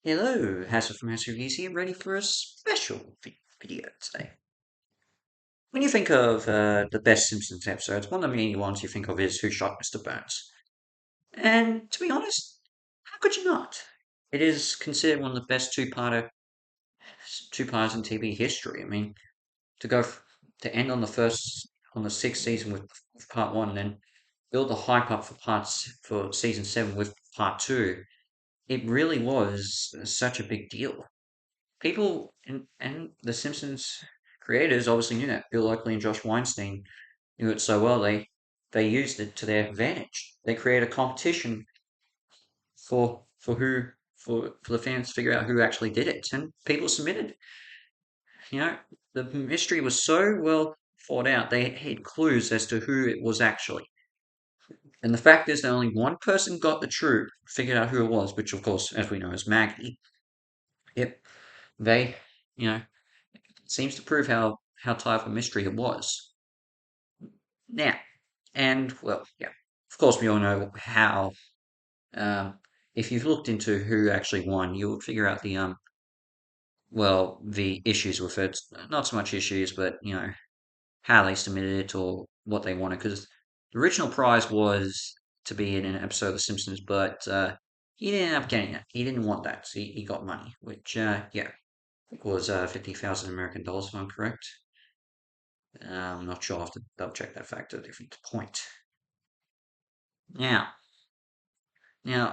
Hello, Hazard from Hazard Reviews here, ready for a special video today. When you think of the best Simpsons episodes, one of the main ones you think of is Who Shot Mr. Burns? And to be honest, how could you not? It is considered one of the best two-parters in TV history. I mean, to go to end on the sixth season with part one, and then build the hype up for season seven with part two. It really was such a big deal. People and the Simpsons creators obviously knew that. Bill Oakley and Josh Weinstein knew it so well they used it to their advantage. They created a competition for the fans to figure out who actually did it, and people submitted. You know, the mystery was so well thought out. They had clues as to who it was actually. And the fact is that only one person got the truth, figured out who it was, which of course, as we know, is Maggie. Yep, they, you know, seems to prove how tight of a mystery it was. Now, and well, yeah, of course, we all know how. Um, if you've looked into who actually won, you'll figure out the issues with it. Not so much issues, but how they submitted it or what they wanted. Because the original prize was to be in an episode of The Simpsons, but he didn't end up getting it. He didn't want that, so he got money, which yeah, it was 50,000 American dollars, if I'm correct. I'm not sure. I'll have to double check that fact at a different point. Now,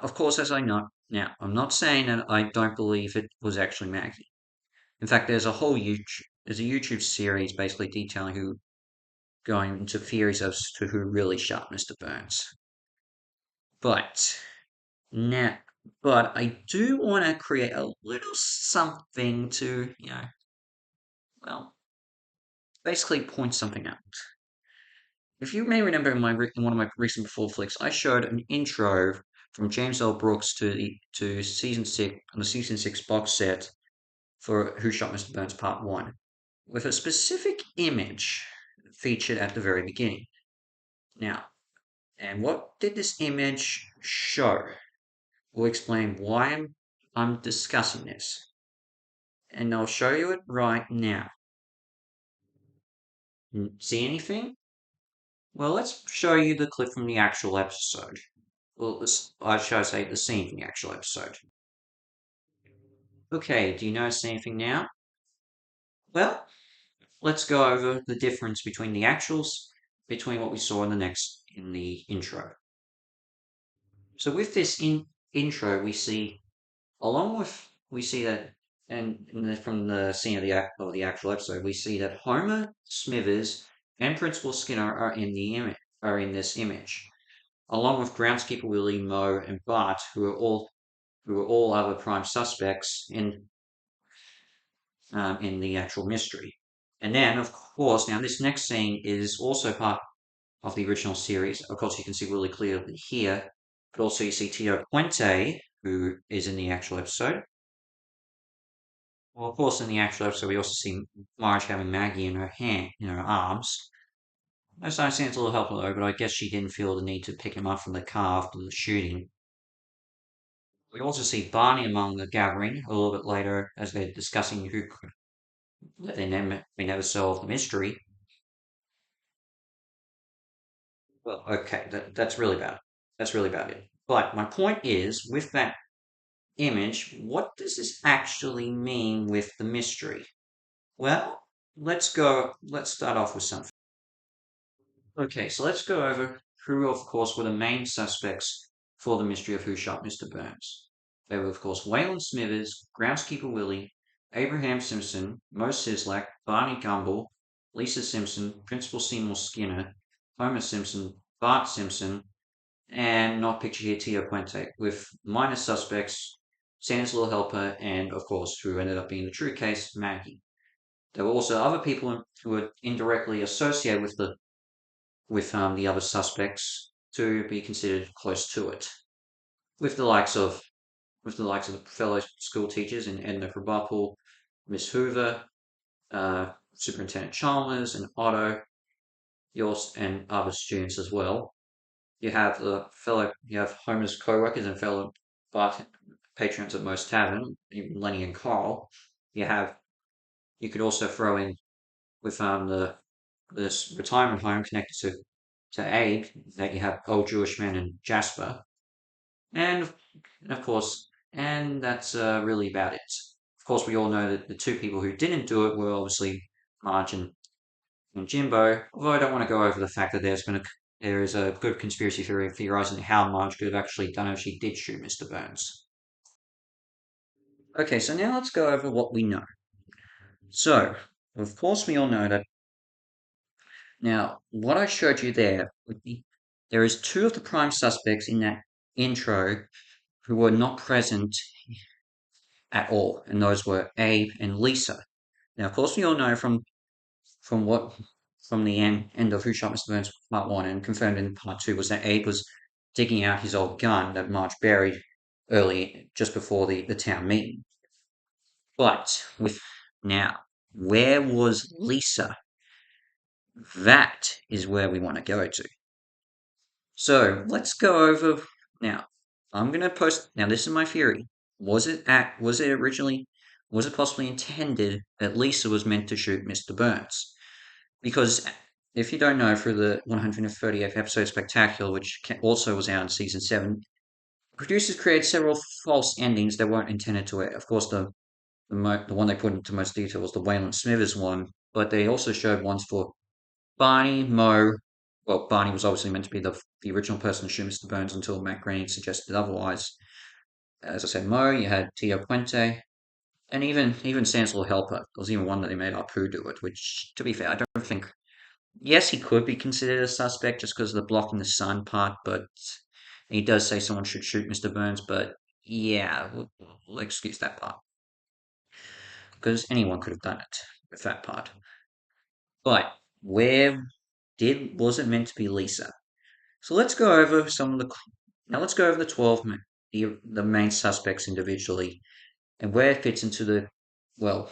of course, as I know, now I'm not saying that I don't believe it was actually Maggie. In fact, there's a YouTube series basically detailing who going into theories as to who really shot Mr. Burns. But now, but I do want to create a little something to, well, basically point something out. If you may remember in one of my recent before flicks, I showed an intro from James L. Brooks to season six on the season six box set for Who Shot Mr. Burns Part One, with a specific image featured at the very beginning. Now, and what did this image show? We'll explain why I'm discussing this, and I'll show you it right now. See anything? Well, let's show you the clip from the actual episode. Well, I should say the scene from the actual episode. Okay, do you notice anything now? Well, let's go over the difference between the actuals, between what we saw in the intro. So with this intro, we see that, from the scene of the actual episode, we see that Homer, Smithers, and Principal Skinner are in this image, along with groundskeeper Willie, Moe, and Bart, who are all other prime suspects in the actual mystery. And then, of course, now this next scene is also part of the original series. Of course, you can see really clearly here, but also you see Tio Puente, who is in the actual episode. Well, of course, in the actual episode, we also see Marge having Maggie in her arms. Most I understand it's a little helpful though, but I guess she didn't feel the need to pick him up from the car after the shooting. We also see Barney among the gathering a little bit later as they're discussing who they never solved the mystery. Well, okay, that's really bad. That's really about it. But my point is, with that image, what does this actually mean with the mystery? Well, let's start off with something. Okay, so let's go over who, of course, were the main suspects for the mystery of who shot Mr. Burns. They were, of course, Waylon Smithers, Groundskeeper Willie, Abraham Simpson, Mo Sislak, Barney Gumble, Lisa Simpson, Principal Seymour Skinner, Homer Simpson, Bart Simpson, and not pictured here Tio Puente, with minor suspects, Santa's little helper, and, of course, who ended up being the true case, Maggie. There were also other people who were indirectly associated with the other suspects to be considered close to it, with the likes of the fellow school teachers in Edna Krabappel, Miss Hoover, Superintendent Chalmers, and Otto, yours and other students as well. You have Homer's co-workers and fellow Bart, patrons of most tavern, even Lenny and Carl. You have you could also throw in with the this retirement home connected to Abe that you have Old Jewish Man and Jasper, and of course, and that's really about it. Of course, we all know that the two people who didn't do it were obviously Marge and Jimbo. Although I don't want to go over the fact that there is a good conspiracy theory theorizing how Marge could have actually done it if she did shoot Mr. Burns. Okay, so now let's go over what we know. So, of course, we all know that. Now, what I showed you there is two of the prime suspects in that intro who were not present at all, and those were Abe and Lisa. Now, of course, we all know from what from the end of Who Shot Mr. Burns Part One and confirmed in Part Two was that Abe was digging out his old gun that Marge buried early, just before the town meeting. But with now, where was Lisa? That is where we want to go to. So let's go over now. I'm gonna post now. This is my theory. Was it possibly intended that Lisa was meant to shoot Mr. Burns? Because if you don't know, for the 138th episode Spectacular, which also was out in season 7, producers created several false endings that weren't intended to air. Of course, the one they put into most detail was the Waylon Smithers one, but they also showed ones for Barney, Mo. Well, Barney was obviously meant to be the original person to shoot Mr. Burns until Matt Groening suggested otherwise. As I said, Mo, you had Tio Puente, and even Sam's little helper. There was even one that they made Apu do it, which, to be fair, I don't think. Yes, he could be considered a suspect just because of the blocking the sun part, but he does say someone should shoot Mr. Burns, but yeah, we'll excuse that part. Because anyone could have done it with that part. But was it meant to be Lisa? So let's go over let's go over the 12 the main suspects individually and where it fits into well,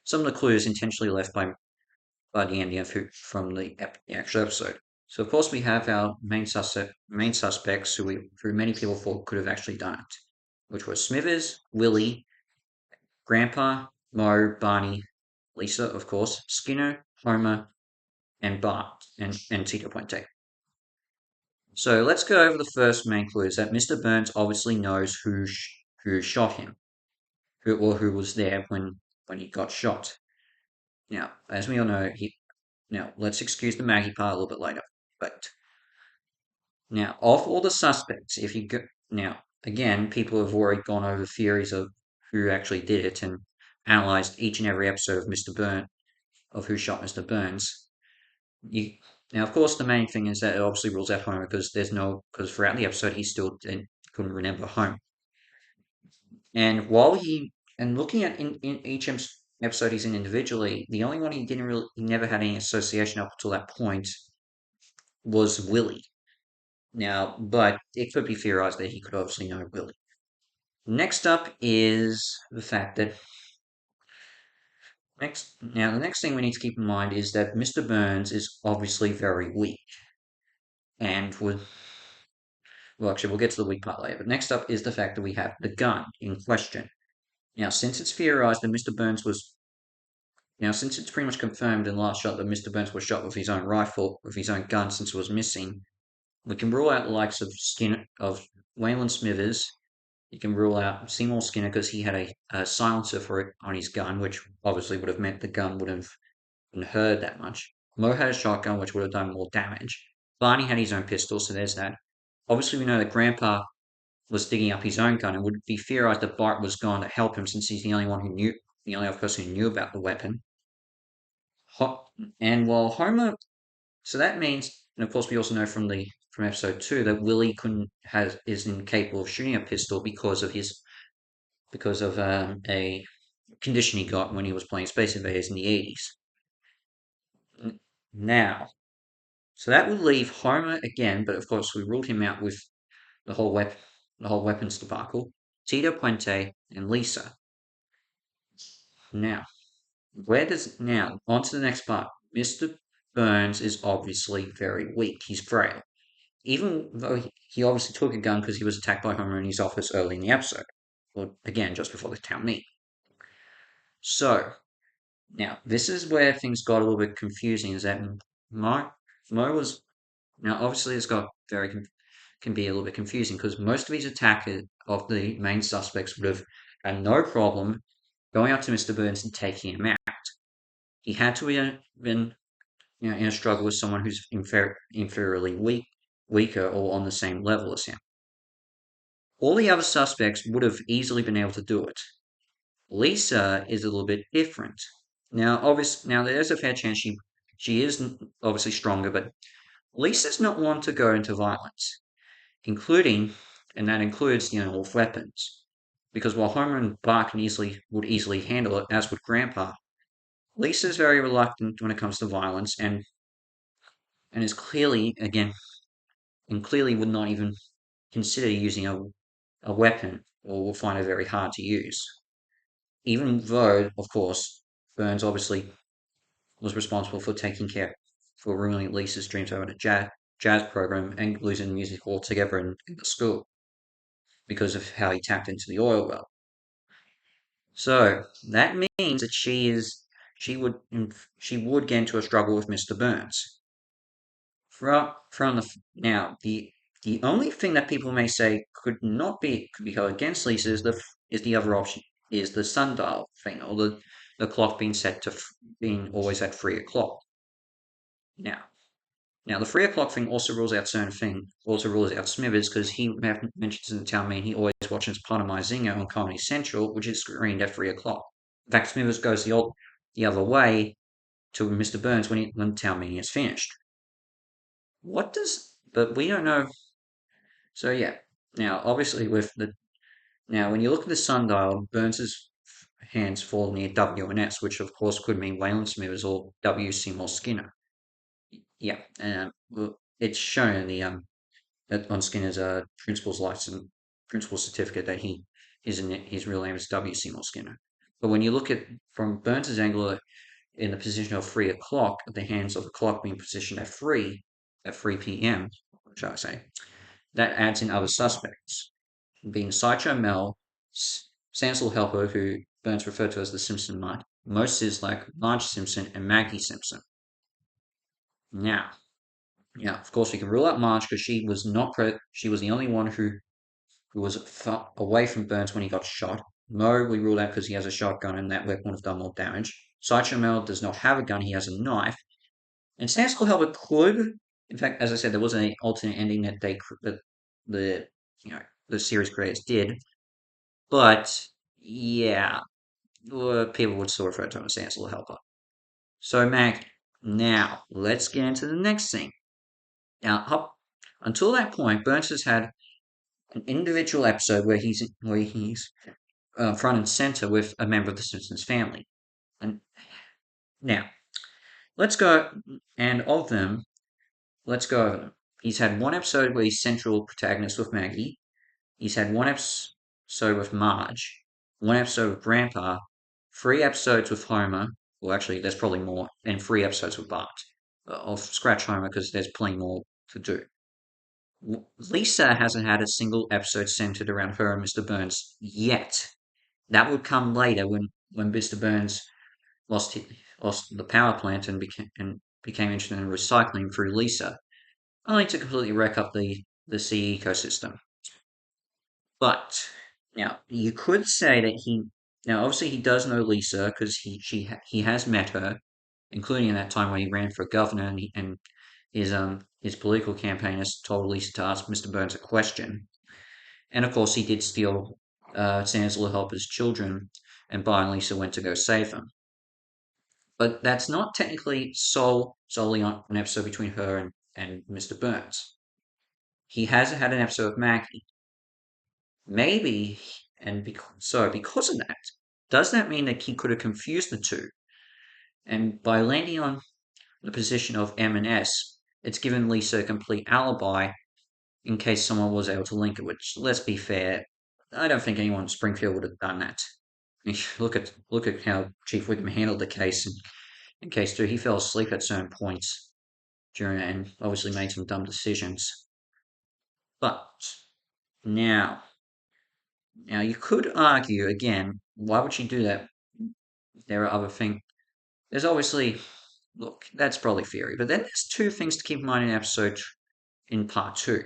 some of the clues intentionally left by the ending from the actual episode. So of course we have our main suspects who many people thought could have actually done it, which were Smithers, Willie, Grandpa, Mo, Barney, Lisa, of course, Skinner, Homer, and Bart, and Tito Puente. So let's go over the first main clue: is that Mr. Burns obviously knows who shot him, who was there when he got shot. Now, as we all know, now let's excuse the Maggie part a little bit later. But now, of all the suspects, if you go now again, people have already gone over theories of who actually did it and analyzed each and every episode of Who Shot Mr. Burns. You Now, of course, the main thing is that it obviously rules out Homer because because throughout the episode he still couldn't remember home. And looking at in each episode he's in individually, the only one he never had any association up until that point was Willie. Now, but it could be theorized that he could obviously know Willie. Next up is the fact that the next thing we need to keep in mind is that Mr. Burns is obviously very weak and would well, actually, we'll get to the weak part later. But next up is the fact that we have the gun in question. Now, since it's theorized that Mr. Burns was since it's pretty much confirmed in the last shot that Mr. Burns was shot with his own rifle, with his own gun, since it was missing, we can rule out the likes of Waylon Smithers. You can rule out Seymour Skinner because he had a silencer for it on his gun, which obviously would have meant the gun wouldn't have been heard that much. Mo had a shotgun, which would have done more damage. Barney had his own pistol, so there's that. Obviously, we know that Grandpa was digging up his own gun and would be theorized that Bart was going to help him since he's the only other person who knew about the weapon. And while Homer, so that means, and of course we also know from episode 2 that Willie is incapable of shooting a pistol because of a condition he got when he was playing Space Invaders in the 80s. Now, so that would leave Homer again, but of course we ruled him out with the whole weapons debacle, Tito Puente and Lisa. Now, on to the next part. Mr. Burns is obviously very weak. He's frail. Even though he obviously took a gun because he was attacked by Homer in his office early in the episode. or again, just before the town meeting. So, now, this is where things got a little bit confusing, is that Mo was, now obviously it's got can be a little bit confusing because most of these attackers of the main suspects would have had no problem going up to Mr. Burns and taking him out. He had to have been in a struggle with someone who's inferiorly weaker or on the same level as him. All the other suspects would have easily been able to do it. Lisa is a little bit different. Now there's a fair chance she is obviously stronger, but Lisa's not one to go into violence, including, and that includes, with weapons. Because while Homer and Bart would easily handle it, as would Grandpa, Lisa's very reluctant when it comes to violence, and is clearly, again, and clearly would not even consider using a weapon, or will find it very hard to use. Even though, of course, Burns obviously was responsible for ruining Lisa's dreams over a jazz program and losing music altogether in the school because of how he tapped into the oil well. So that means that she would she would get into a struggle with Mr. Burns. The only thing that people may say could be held against Lisa is the other option, is the sundial thing, or the clock being set to being always at 3 o'clock. Now, the 3 o'clock thing also rules out Smithers, because he mentions in the town meeting he always watches Part of My Zingo on Comedy Central, which is screened at 3 o'clock. In fact, Smithers goes the other way to Mr. Burns when the town meeting is finished. But we don't know. So yeah. Now, obviously, when you look at the sundial, Burns's hands fall near W and S, which of course could mean Wayland Smithers or W. Seymour Skinner. Yeah, well, it's shown in the on Skinner's principal's certificate that his real name is W. Seymour Skinner. But when you look at from Burns's angle in the position of 3 o'clock, the hands of the clock being positioned at 3 p.m., shall I say, that adds in other suspects, being Sideshow Mel, Sansel Helper, who Burns referred to as the Simpson Knight, Mo Sislak, Marge Simpson, and Maggie Simpson. Now, yeah, of course we can rule out Marge because she was the only one who was far away from Burns when he got shot. Mo we ruled out because he has a shotgun and that weapon would have done more damage. Sideshow Mel does not have a gun, he has a knife. And Sansel Helper could, in fact, as I said, there was an alternate ending that the the series creators did, but yeah, people would still refer to him as Sansel Helper. So, Mac, now let's get into the next scene. Now, up until that point, Burns has had an individual episode where he's front and center with a member of the Simpsons family. And now, let's go, and of them, let's go over them. He's had one episode where he's central protagonist with Maggie. He's had one episode with Marge, one episode with Grandpa, 3 episodes with Homer. Well, actually, there's probably more, and 3 episodes with Bart. I'll scratch Homer because there's plenty more to do. Lisa hasn't had a single episode centered around her and Mr. Burns yet. That would come later when Mr. Burns lost lost the power plant and became interested in recycling through Lisa, only to completely wreck up the sea ecosystem. But now you could say that obviously he does know Lisa because he has met her, including in that time when he ran for governor and his political campaign has told Lisa to ask Mr. Burns a question. And of course, he did steal Sansel Helper's children, and Bart and Lisa went to go save them. But that's not technically solely on an episode between her and Mr. Burns. He has had an episode with Maggie. Maybe, because of that, does that mean that he could have confused the two? And by landing on the position of M and S, it's given Lisa a complete alibi in case someone was able to link it, which, let's be fair, I don't think anyone in Springfield would have done that. Look at how Chief Wiggum handled the case in case 2. He fell asleep at certain points during it and obviously made some dumb decisions. But now, Now, you could argue again, why would she do that? There are other things. There's obviously, look, that's probably theory, but then there's two things to keep in mind in episode in part two.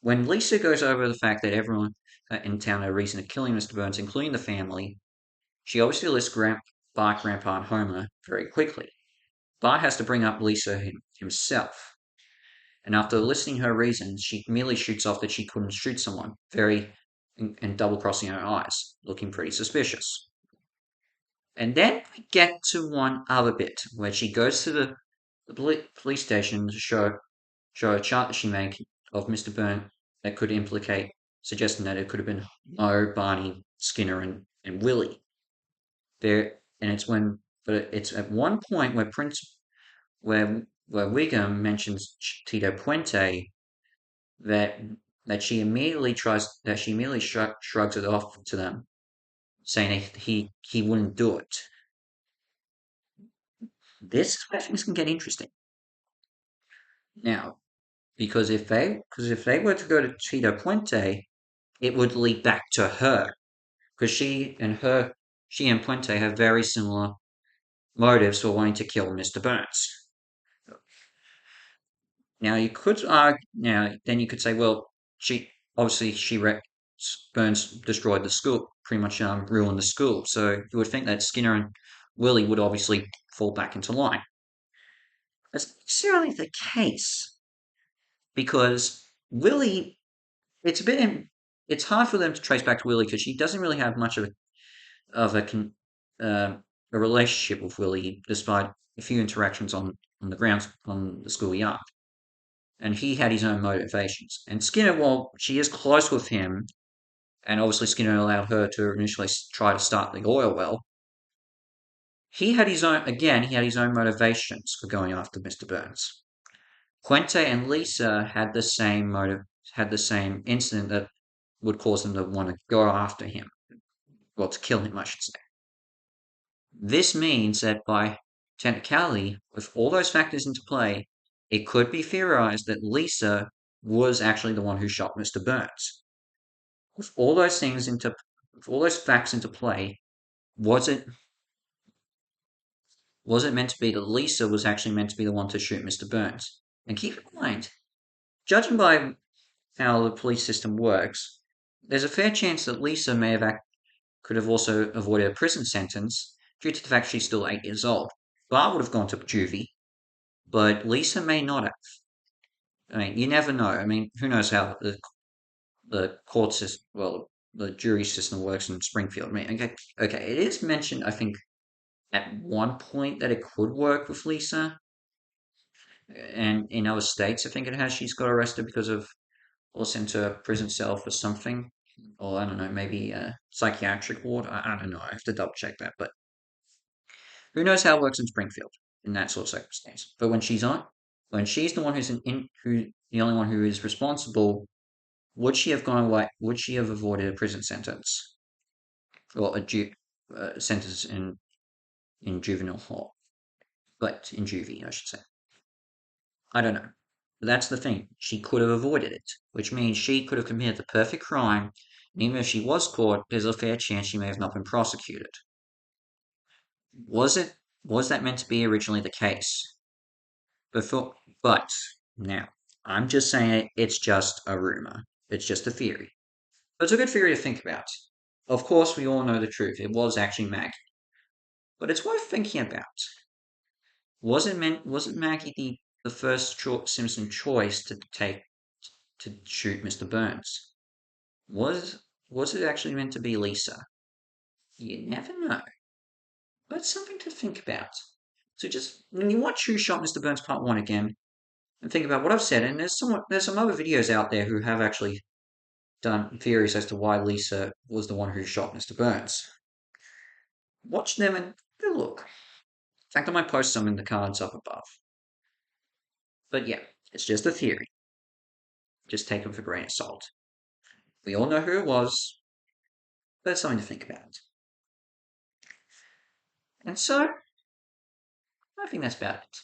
When Lisa goes over the fact that everyone in town had a reason of killing Mr. Burns, including the family, she obviously lists Bart, Grandpa, and Homer very quickly. Bart has to bring up Lisa himself. And after listing her reasons, she merely shoots off that she couldn't shoot someone, and double crossing her eyes, looking pretty suspicious. And then we get to one other bit where she goes to the police station to show a chart that she made of Mr. Byrne that could implicate, suggesting that it could have been Mo, Barney, Skinner, and Willie. And it's at one point where where Wiggum mentions Tito Puente that she immediately shrugs it off to them, saying that he wouldn't do it. This is where things can get interesting. Now, because if they were to go to Tito Puente, it would lead back to her, because she and Puente have very similar motives for wanting to kill Mr. Burns. Now you could argue, now then you could say, well, she obviously Burns destroyed the school, pretty much ruined the school. So you would think that Skinner and Willie would obviously fall back into line. That's not necessarily the case because Willie, it's a bit, it's hard for them to trace back to Willie because she doesn't really have much of a relationship with Willie, despite a few interactions on the grounds on the schoolyard. And he had his own motivations. And Skinner, while she is close with him, and obviously Skinner allowed her to initially try to start the oil well, he had his own motivations for going after Mr. Burns. Puente and Lisa had the same incident that would cause them to want to go after him, well, to kill him, I should say. This means that by technicality, with all those factors into play, it could be theorized that Lisa was actually the one who shot Mr. Burns. With all those with all those facts into play, was it meant to be that Lisa was actually meant to be the one to shoot Mr. Burns? And keep in mind, judging by how the police system works, there's a fair chance that Lisa could have also avoided a prison sentence due to the fact she's still 8 years old. Bart would have gone to juvie, but Lisa may not have. I mean, you never know. I mean, who knows how the court system, well, the jury system works in Springfield. I mean, okay, it is mentioned, I think, at one point that it could work with Lisa, and in other states, I think it has. She's got arrested because of or sent to a prison cell for something, or I don't know, maybe a psychiatric ward. I don't know. I have to double check that, but who knows how it works in Springfield in that sort of circumstance. But when she's the one who the only one who is responsible, would she have gone away? Would she have avoided a prison sentence or a sentence in juvenile hall? But in juvie, I should say. I don't know. But that's the thing. She could have avoided it, which means she could have committed the perfect crime. And even if she was caught, there's a fair chance she may have not been prosecuted. Was it? Was that meant to be originally the case? But now, I'm just saying it's just a rumor. It's just a theory. But it's a good theory to think about. Of course, we all know the truth. It was actually Maggie. But it's worth thinking about. Wasn't Maggie the first Simpson choice to shoot Mr. Burns? Was it actually meant to be Lisa? You never know. But it's something to think about. So just when you watch Who Shot Mr. Burns Part 1 again, and think about what I've said, and there's some other videos out there who have actually done theories as to why Lisa was the one who shot Mr. Burns. Watch them and go look. In fact, I might post some in the cards up above. But yeah, it's just a theory. Just take them for a grain of salt. We all know who it was, but it's something to think about. And so, I think that's about it.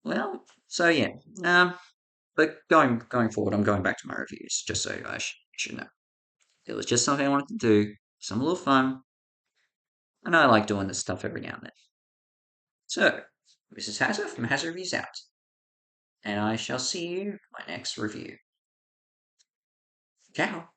Well, so yeah. But going forward, I'm going back to my reviews, just so you should know. It was just something I wanted to do, some little fun, and I like doing this stuff every now and then. So, this is Hazard from Hazard Reviews out, and I shall see you in my next review. Ciao.